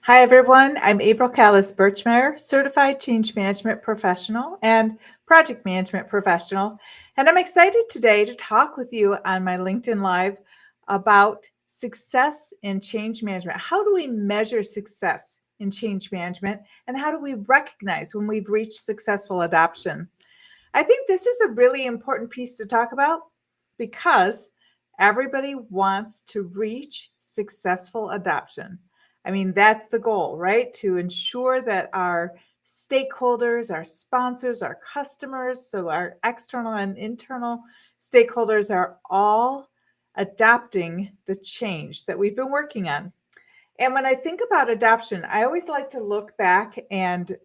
Hi, everyone. I'm April Callis-Birchmeier, Certified Change Management Professional and Project Management Professional. And I'm excited today to talk with you on my LinkedIn Live about success in change management. How do we measure success in change management? And how do we recognize when we've reached successful adoption? I think this is a really important piece to talk about because everybody wants to reach successful adoption. I mean, that's the goal, right? To ensure that our stakeholders, our sponsors, our customers, so our external and internal stakeholders are all adopting the change that we've been working on. And when I think about adoption, I always like to look back and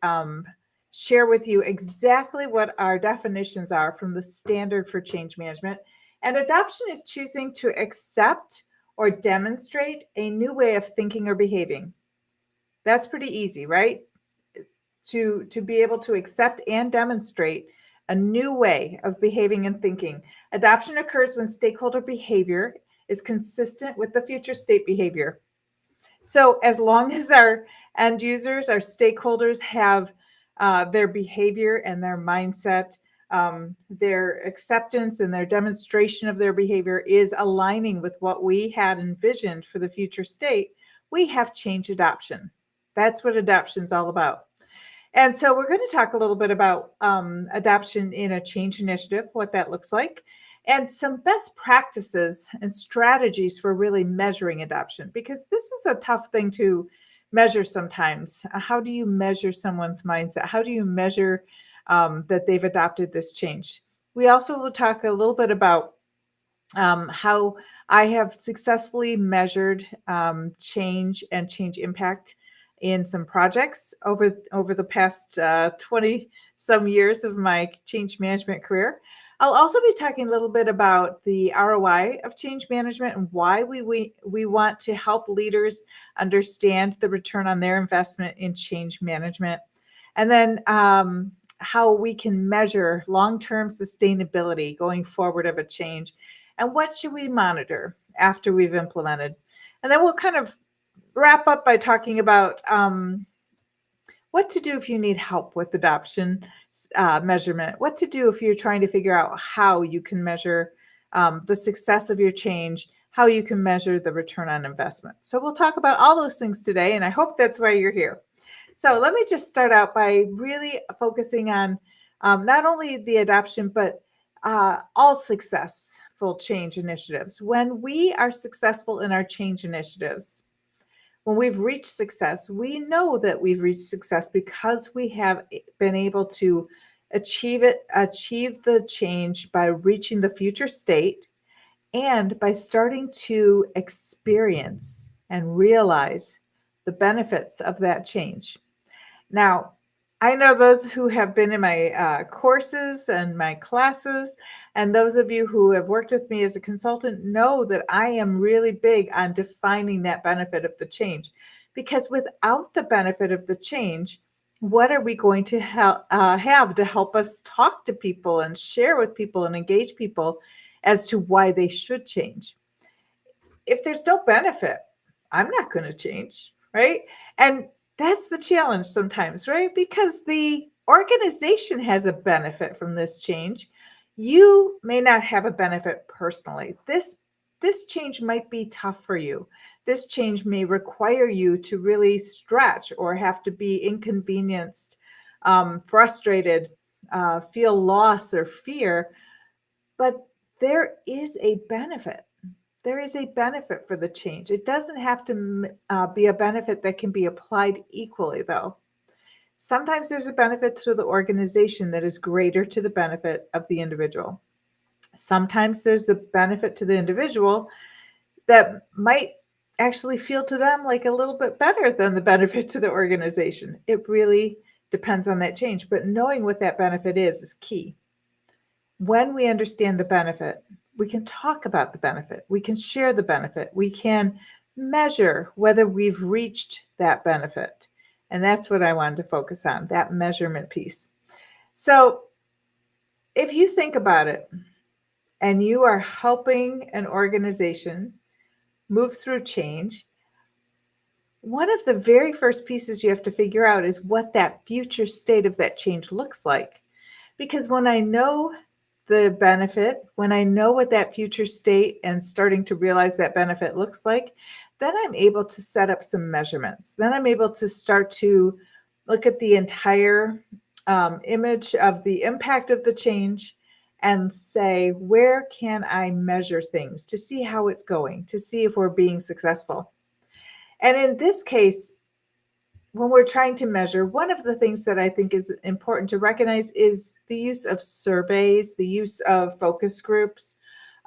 share with you exactly what our definitions are from the standard for change management. And adoption is choosing to accept or demonstrate a new way of thinking or behaving. That's pretty easy, right? To be able to accept and demonstrate a new way of behaving and thinking. Adoption occurs when stakeholder behavior is consistent with the future state behavior. So as long as our end users, our stakeholders have their behavior and their mindset, their acceptance and their demonstration of their behavior is aligning with what we had envisioned for the future state, we have change adoption. That's what adoption is all about. And so we're going to talk a little bit about adoption in a change initiative, what that looks like, and some best practices and strategies for really measuring adoption, because this is a tough thing to measure sometimes. How do you measure someone's mindset? How do you measure that they've adopted this change? We also will talk a little bit about how I have successfully measured change and change impact in some projects over the past 20 some years of my change management career. I'll also be talking a little bit about the ROI of change management and why we want to help leaders understand the return on their investment in change management. And then how we can measure long-term sustainability going forward of a change, and what should we monitor after we've implemented. And then we'll kind of wrap up by talking about what to do if you need help with adoption measurement, what to do if you're trying to figure out how you can measure the success of your change, how you can measure the return on investment. So we'll talk about all those things today, and I hope that's why you're here. So let me just start out by really focusing on not only the adoption, but all successful change initiatives. When we are successful in our change initiatives, when we've reached success, we know that we've reached success because we have been able to achieve the change by reaching the future state and by starting to experience and realize the benefits of that change. Now, I know those who have been in my courses and my classes, and those of you who have worked with me as a consultant know that I am really big on defining that benefit of the change. Because without the benefit of the change, what are we going to have to help us talk to people and share with people and engage people as to why they should change? If there's no benefit, I'm not going to change, right? And that's the challenge sometimes, right? Because the organization has a benefit from this change. You may not have a benefit personally. This change might be tough for you. This change may require you to really stretch or have to be inconvenienced, frustrated, feel loss or fear. But there is a benefit. There is a benefit for the change. It doesn't have to be a benefit that can be applied equally, though. Sometimes there's a benefit to the organization that is greater to the benefit of the individual. Sometimes there's the benefit to the individual that might actually feel to them like a little bit better than the benefit to the organization. It really depends on that change, but knowing what that benefit is key. When we understand the benefit, we can talk about the benefit, we can share the benefit, we can measure whether we've reached that benefit. And that's what I wanted to focus on, that measurement piece. So if you think about it and you are helping an organization move through change, one of the very first pieces you have to figure out is what that future state of that change looks like. Because when I know the benefit, when I know what that future state and starting to realize that benefit looks like, then I'm able to set up some measurements. Then I'm able to start to look at the entire image of the impact of the change and say, where can I measure things to see how it's going, to see if we're being successful. And in this case, when we're trying to measure, one of the things that I think is important to recognize is the use of surveys, the use of focus groups,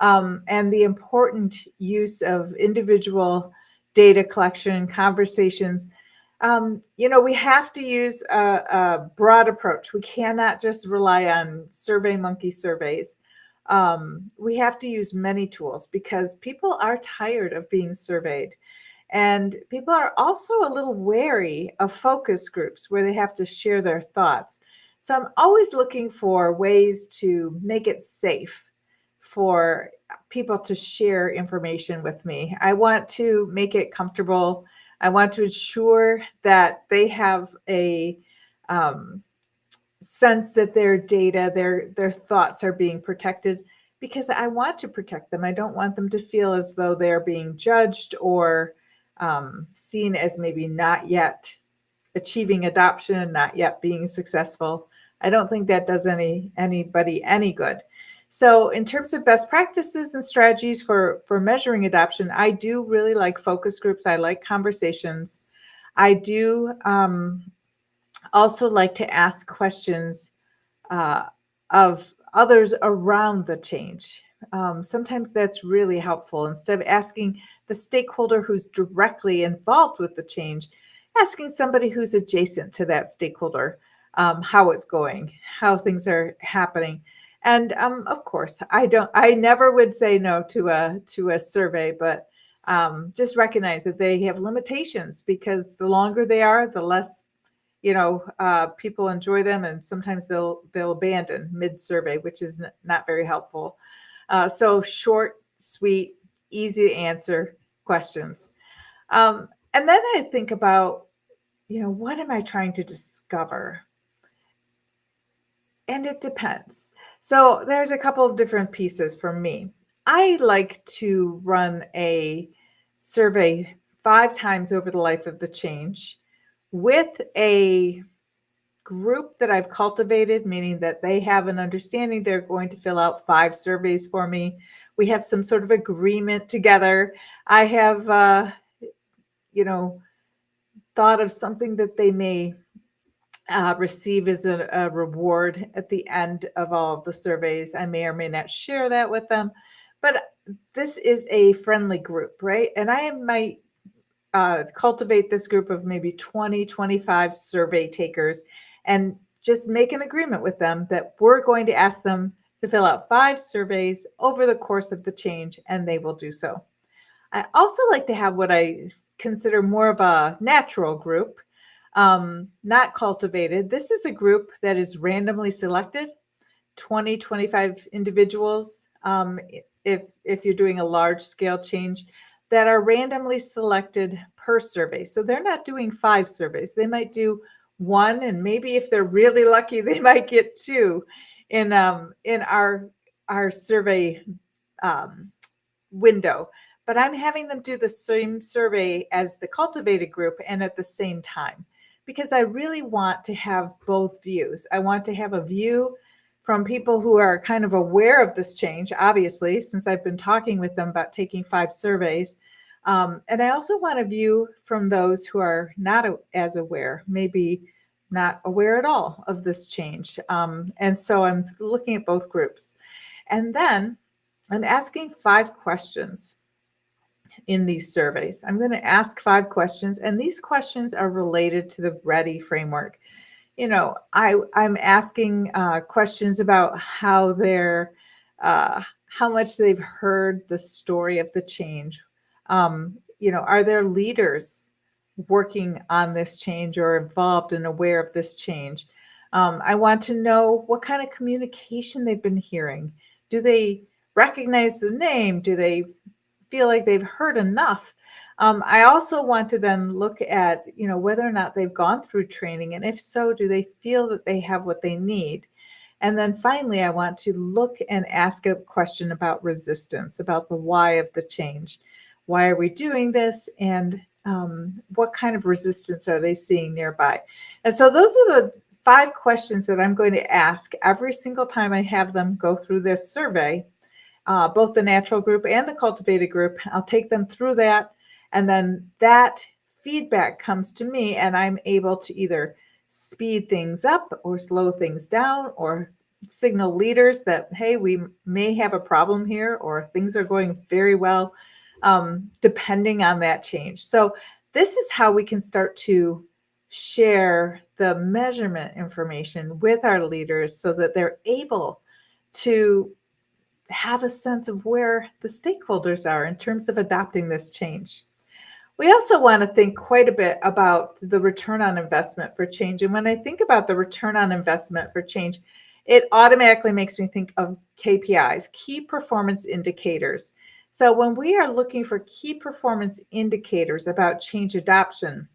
and the important use of individual data collection, conversations. We have to use a broad approach. We cannot just rely on Survey Monkey surveys. We have to use many tools because people are tired of being surveyed. And people are also a little wary of focus groups where they have to share their thoughts. So I'm always looking for ways to make it safe for people to share information with me. I want to make it comfortable. I want to ensure that they have a um, sense that their data, their thoughts are being protected because I want to protect them. I don't want them to feel as though they're being judged or seen as maybe not yet achieving adoption, not yet being successful. I don't think that does anybody any good. So in terms of best practices and strategies for measuring adoption, I do really like focus groups. I like conversations. I do also like to ask questions uh, of others around the change. Sometimes that's really helpful. Instead of asking the stakeholder who's directly involved with the change, asking somebody who's adjacent to that stakeholder how it's going, how things are happening. And of course, I never would say no to a survey, but just recognize that they have limitations because the longer they are, the less people enjoy them, and sometimes they'll abandon mid-survey, which is not very helpful. So short, sweet, easy to answer questions. And then I think about, what am I trying to discover? And it depends. So there's a couple of different pieces for me. I like to run a survey 5 times over the life of the change with a group that I've cultivated, meaning that they have an understanding they're going to fill out 5 surveys for me. We have some sort of agreement together. I have, thought of something that they may receive as a reward at the end of all of the surveys. I may or may not share that with them, but this is a friendly group, right? And I might cultivate this group of maybe 20, 25 survey takers and just make an agreement with them that we're going to ask them to fill out 5 surveys over the course of the change, and they will do so. I also like to have what I consider more of a natural group, not cultivated. This is a group that is randomly selected, 20, 25 individuals, if you're doing a large scale change, that are randomly selected per survey. So they're not doing 5 surveys. They might do one, and maybe if they're really lucky, they might get 2 in our survey um, window. But I'm having them do the same survey as the cultivated group and at the same time because I really want to have both views. I want to have a view from people who are kind of aware of this change, obviously, since I've been talking with them about taking 5 surveys. And I also want a view from those who are not as aware, maybe not aware at all of this change. And so I'm looking at both groups. And then I'm asking 5 questions in these surveys. I'm going to ask 5 questions, and these questions are related to the READY framework. I'm asking questions about how much they've heard the story of the change. Are there leaders working on this change or involved and aware of this change? I want to know what kind of communication they've been hearing. Do they recognize the name? Do they feel like they've heard enough? I also want to then look at, whether or not they've gone through training, and if so, do they feel that they have what they need? And then finally, I want to look and ask a question about resistance, about the why of the change. Why are we doing this? And what kind of resistance are they seeing nearby? And so those are the 5 questions that I'm going to ask every single time I have them go through this survey, both the natural group and the cultivated group. I'll take them through that, and then that feedback comes to me, and I'm able to either speed things up or slow things down, or signal leaders that, hey, we may have a problem here, or things are going very well, depending on that change. So this is how we can start to share the measurement information with our leaders so that they're able to have a sense of where the stakeholders are in terms of adopting this change. We also want to think quite a bit about the return on investment for change. And when I think about the return on investment for change, it automatically makes me think of KPIs, key performance indicators. So when we are looking for key performance indicators about change adoption,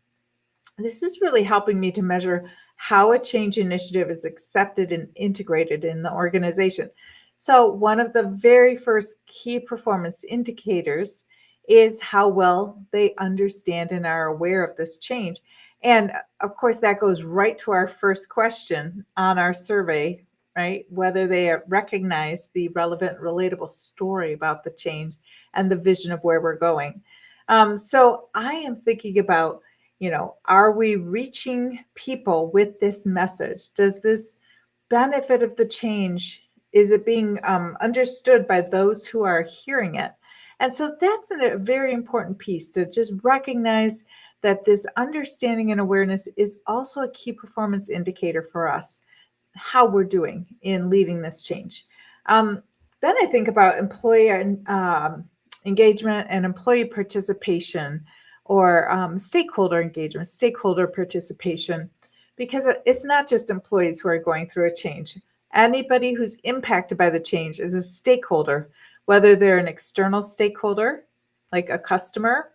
this is really helping me to measure how a change initiative is accepted and integrated in the organization. So, one of the very first key performance indicators is how well they understand and are aware of this change. And of course, that goes right to our first question on our survey, right? Whether they recognize the relevant, relatable story about the change and the vision of where we're going. So, I am thinking about, are we reaching people with this message? Does this benefit of the change, is it being understood by those who are hearing it? And so that's a very important piece, to just recognize that this understanding and awareness is also a key performance indicator for us, how we're doing in leading this change. Then I think about employee engagement and employee participation, or stakeholder engagement, stakeholder participation, because it's not just employees who are going through a change. Anybody who's impacted by the change is a stakeholder, whether they're an external stakeholder, like a customer,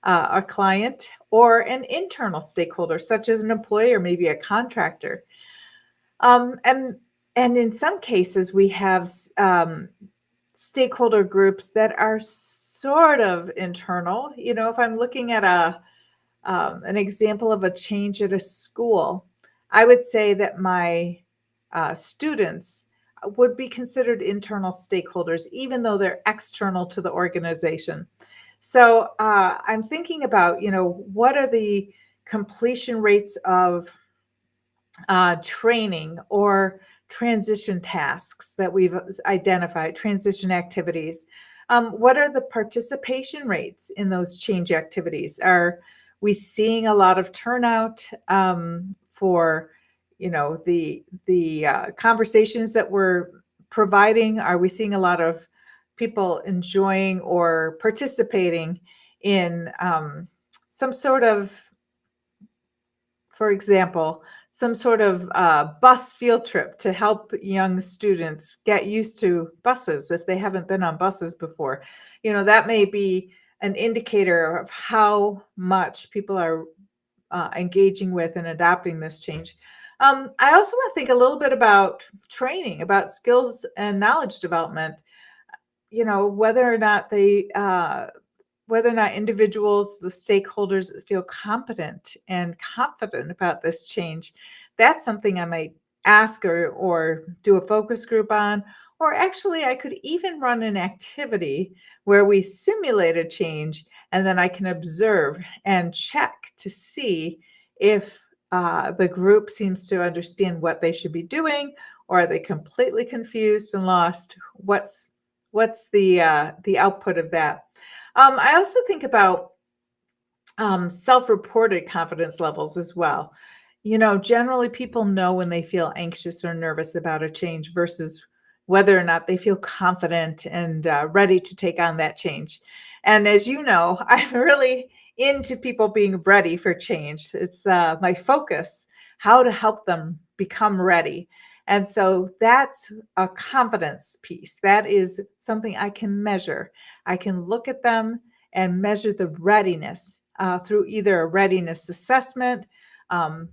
a client, or an internal stakeholder, such as an employee or maybe a contractor. Um, and and in some cases, we have stakeholder groups that are sort of internal. If I'm looking at an example of a change at a school, I would say that my students would be considered internal stakeholders, even though they're external to the organization. So I'm thinking about, what are the completion rates of training or transition tasks that we've identified, transition activities. What are the participation rates in those change activities? Are we seeing a lot of turnout for, the conversations that we're providing? Are we seeing a lot of people enjoying or participating in some sort of, for example, some sort of bus field trip to help young students get used to buses if they haven't been on buses before? That may be an indicator of how much people are engaging with and adopting this change. I also want to think a little bit about training, about skills and knowledge development. Whether or not individuals, the stakeholders, feel competent and confident about this change. That's something I might ask or do a focus group on. Or actually, I could even run an activity where we simulate a change, and then I can observe and check to see if the group seems to understand what they should be doing, or are they completely confused and lost. What's the output of that? I also think about self-reported confidence levels as well. Generally people know when they feel anxious or nervous about a change versus whether or not they feel confident and ready to take on that change. And as you know, I'm really into people being ready for change. It's my focus, how to help them become ready. And so that's a confidence piece. That is something I can measure. I can look at them and measure the readiness through either a readiness assessment. Um,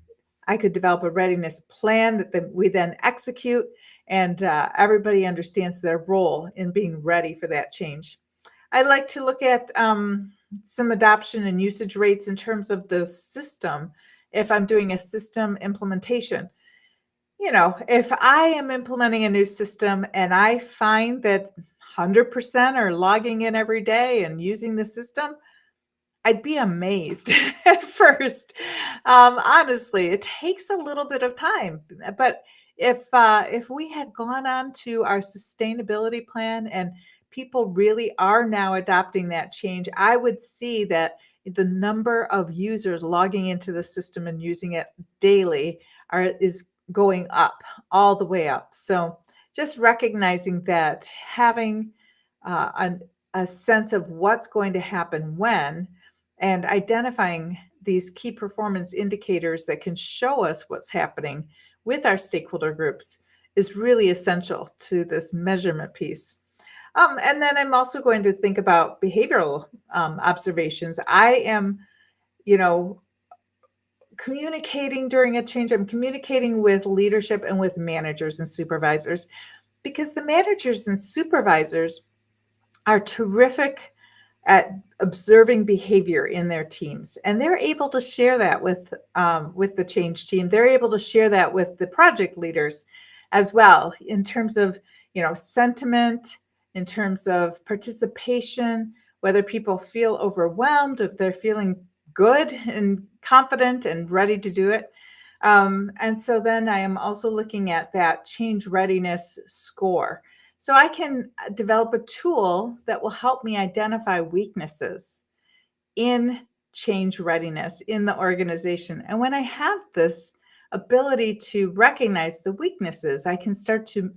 I could develop a readiness plan that we then execute, and everybody understands their role in being ready for that change. I like to look at some adoption and usage rates in terms of the system. If I'm doing a system implementation, if I am implementing a new system and I find that 100% are logging in every day and using the system, I'd be amazed at first. Honestly, it takes a little bit of time, but if we had gone on to our sustainability plan and people really are now adopting that change, I would see that the number of users logging into the system and using it daily is going up, all the way up. So just recognizing that having a sense of what's going to happen when, and identifying these key performance indicators that can show us what's happening with our stakeholder groups is really essential to this measurement piece. And then I'm also going to think about behavioral observations. I am, you know, communicating during a change. I'm communicating with leadership and with managers and supervisors, because the managers and supervisors are terrific at observing behavior in their teams, and they're able to share that with the change team. They're able to share that with the project leaders as well, in terms of sentiment, in terms of participation, whether people feel overwhelmed, if they're feeling good and confident and ready to do it. And so then I am also looking at that change readiness score. So I can develop a tool that will help me identify weaknesses in change readiness in the organization. And when I have this ability to recognize the weaknesses, I can start to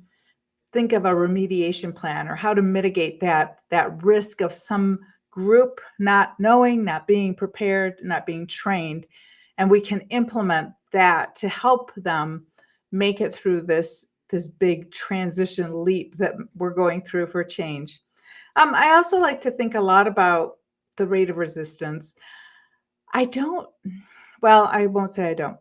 think of a remediation plan, or how to mitigate that risk of some group not knowing, not being prepared, not being trained. And we can implement that to help them make it through this big transition leap that we're going through for change. I also like to think a lot about the rate of resistance. I don't, well, I won't say I don't.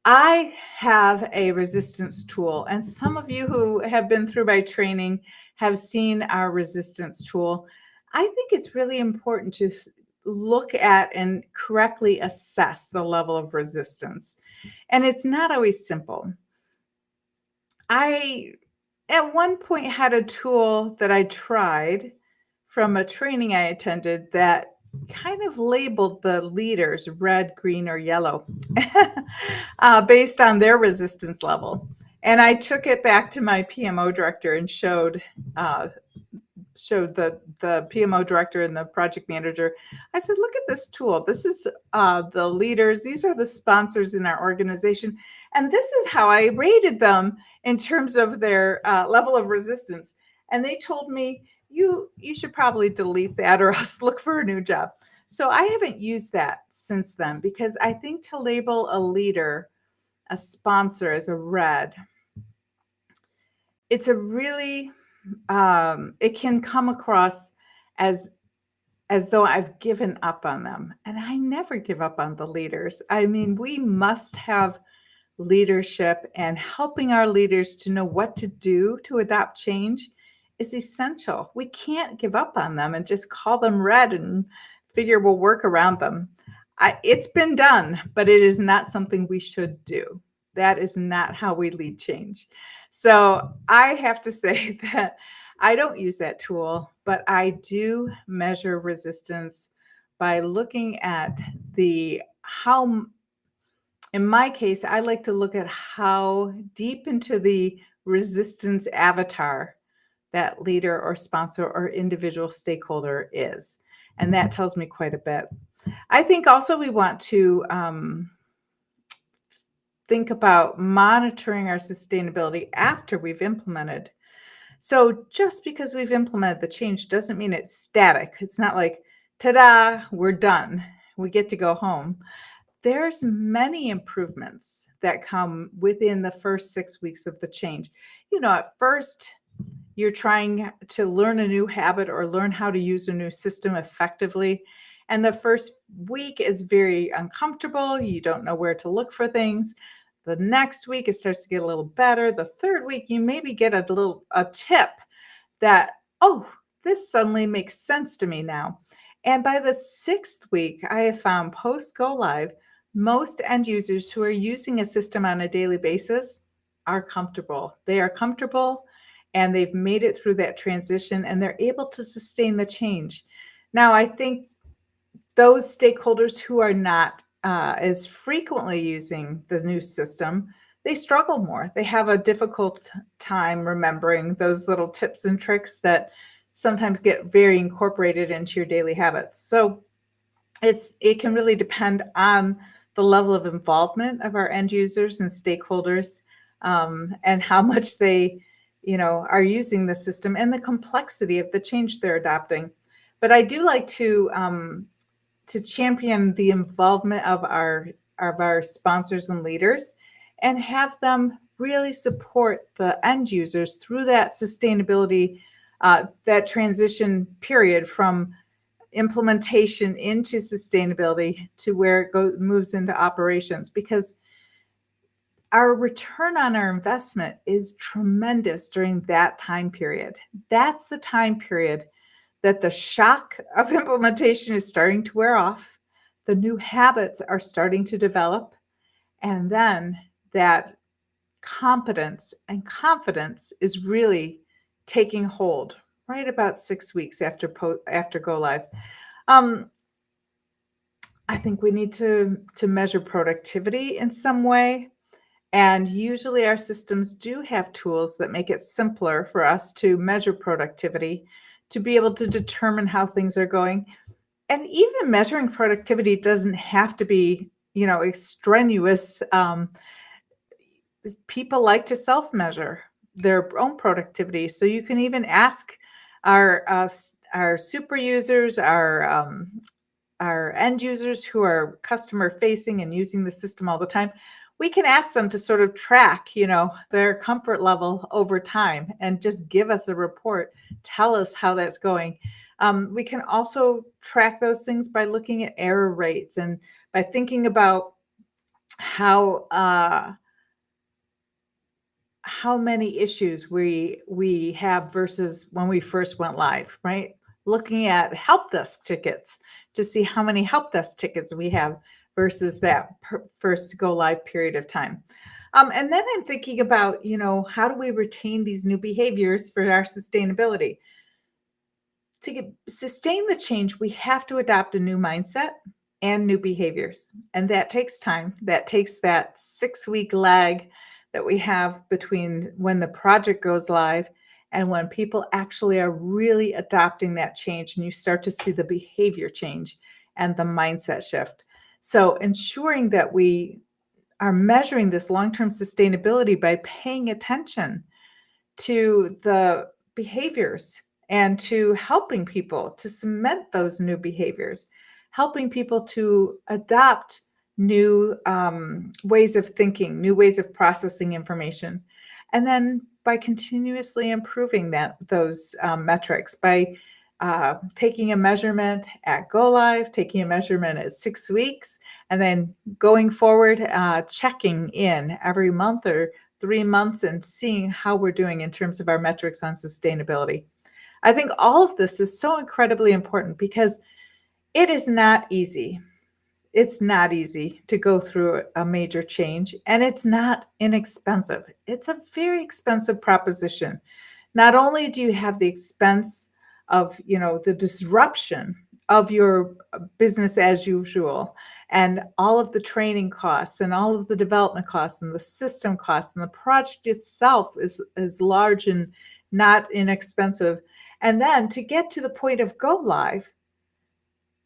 I have a resistance tool, and some of you who have been through my training have seen our resistance tool. I think it's really important to look at and correctly assess the level of resistance. And it's not always simple. I, at one point, had a tool that I tried from a training I attended that kind of labeled the leaders red, green, or yellow based on their resistance level. And I took it back to my PMO director and showed the PMO director and the project manager. I said, look at this tool. This is the leaders. These are the sponsors in our organization. And this is how I rated them in terms of their level of resistance. And they told me, you should probably delete that or else look for a new job. So I haven't used that since then, because I think to label a leader, a sponsor, as a red, it's a really, it can come across as though I've given up on them. And I never give up on the leaders. I mean, we must have leadership, and helping our leaders to know what to do to adopt change is essential. We can't give up on them and just call them red and figure we'll work around them. It's been done, but it is not something we should do. That is not how we lead change. So I have to say that I don't use that tool, but I do measure resistance by looking at how, in my case, I like to look at how deep into the resistance avatar that leader or sponsor or individual stakeholder is. And that tells me quite a bit. I think also we want to think about monitoring our sustainability after we've implemented. So just because we've implemented the change doesn't mean it's static. It's not like, ta-da, we're done, we get to go home. There's many improvements that come within the first 6 weeks of the change. At first, you're trying to learn a new habit or learn how to use a new system effectively. And the first week is very uncomfortable. You don't know where to look for things. The next week, it starts to get a little better. The third week, you maybe get a tip that, oh, this suddenly makes sense to me now. And by the sixth week, I have found post go live, most end users who are using a system on a daily basis are comfortable. They are comfortable and they've made it through that transition and they're able to sustain the change. Now, I think those stakeholders who are not as frequently using the new system, they struggle more. They have a difficult time remembering those little tips and tricks that sometimes get very incorporated into your daily habits. So it can really depend on the level of involvement of our end users and stakeholders, and how much they, are using the system and the complexity of the change they're adopting. But I do like to champion the involvement of our sponsors and leaders and have them really support the end users through that sustainability, that transition period from implementation into sustainability to where moves into operations, because our return on our investment is tremendous during that time period. That's the time period that the shock of implementation is starting to wear off, the new habits are starting to develop, and then that competence and confidence is really taking hold right about 6 weeks after go live. Um, I think we need to measure productivity in some way, and usually our systems do have tools that make it simpler for us to measure productivity, to be able to determine how things are going. And even measuring productivity doesn't have to be, extraneous. People like to self-measure their own productivity. So you can even ask our super users, our end users who are customer facing and using the system all the time. We can ask them to sort of track, their comfort level over time and just give us a report, tell us how that's going. We can also track those things by looking at error rates and by thinking about how many issues we have versus when we first went live, right? Looking at help desk tickets to see how many help desk tickets we have versus that first go live period of time. And then I'm thinking about, how do we retain these new behaviors for our sustainability? To sustain the change, we have to adopt a new mindset and new behaviors. And that takes time. That takes that 6-week lag that we have between when the project goes live and when people actually are really adopting that change and you start to see the behavior change and the mindset shift. So ensuring that we are measuring this long-term sustainability by paying attention to the behaviors and to helping people to cement those new behaviors, helping people to adopt new ways of thinking, new ways of processing information. And then by continuously improving those metrics, by taking a measurement at go live, taking a measurement at 6 weeks, and then going forward, checking in every month or 3 months and seeing how we're doing in terms of our metrics on sustainability. I think all of this is so incredibly important because it is not easy. It's not easy to go through a major change, and it's not inexpensive. It's a very expensive proposition. Not only do you have the expense of, the disruption of your business as usual and all of the training costs and all of the development costs and the system costs and the project itself is large and not inexpensive. And then to get to the point of go live,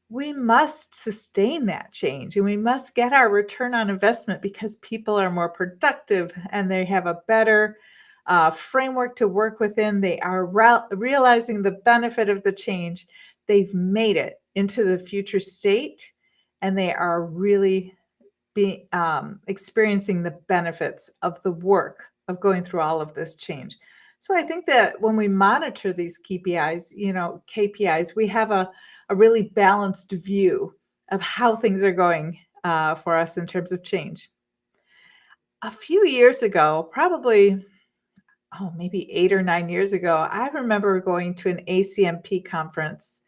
we must sustain that change and we must get our return on investment because people are more productive and they have a better framework to work within. They are realizing the benefit of the change. They've made it into the future state and they are really experiencing the benefits of the work of going through all of this change. So I think that when we monitor these KPIs, we have a really balanced view of how things are going for us in terms of change. A few years ago, probably, maybe 8 or 9 years ago, I remember going to an ACMP conference.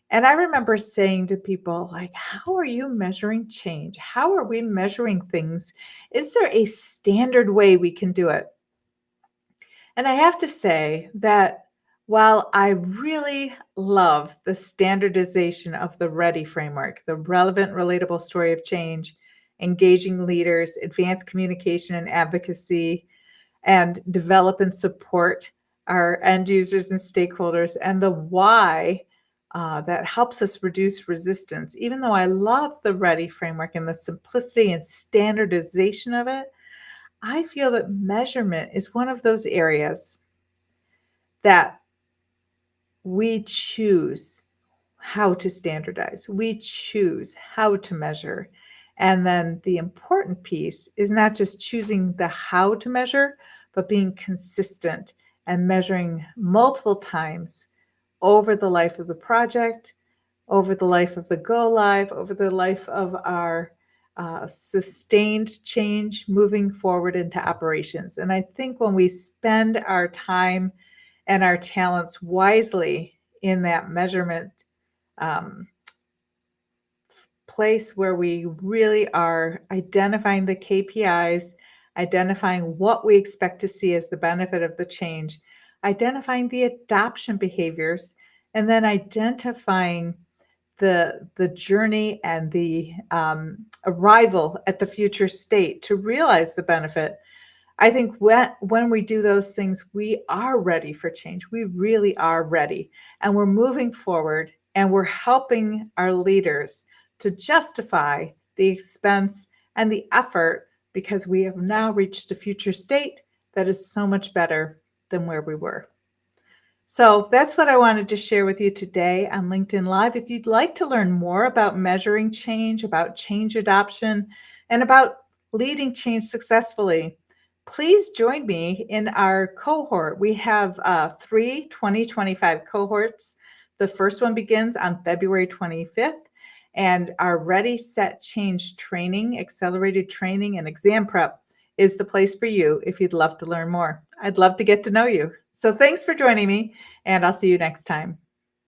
And I remember saying to people, like, how are you measuring change? How are we measuring things? Is there a standard way we can do it? And I have to say that while I really love the standardization of the READY framework, the relevant, relatable story of change, engaging leaders, advanced communication and advocacy, and develop and support our end users and stakeholders, and the why that helps us reduce resistance. Even though I love the READY framework and the simplicity and standardization of it, I feel that measurement is one of those areas that we choose how to standardize, we choose how to measure. And then the important piece is not just choosing the how to measure, but being consistent and measuring multiple times over the life of the project, over the life of the go live, over the life of our sustained change moving forward into operations. And I think when we spend our time and our talents wisely in that measurement um, place where we really are identifying the KPIs, identifying what we expect to see as the benefit of the change, identifying the adoption behaviors, and then identifying the journey and the arrival at the future state to realize the benefit. I think when we do those things, we are ready for change. We really are ready. And we're moving forward and we're helping our leaders to justify the expense and the effort because we have now reached a future state that is so much better than where we were. So that's what I wanted to share with you today on LinkedIn Live. If you'd like to learn more about measuring change, about change adoption, and about leading change successfully, please join me in our cohort. We have 2025 cohorts. The first one begins on February 25th, and our Ready, Set, Change training, accelerated training, and exam prep is the place for you if you'd love to learn more. I'd love to get to know you. So thanks for joining me, and I'll see you next time.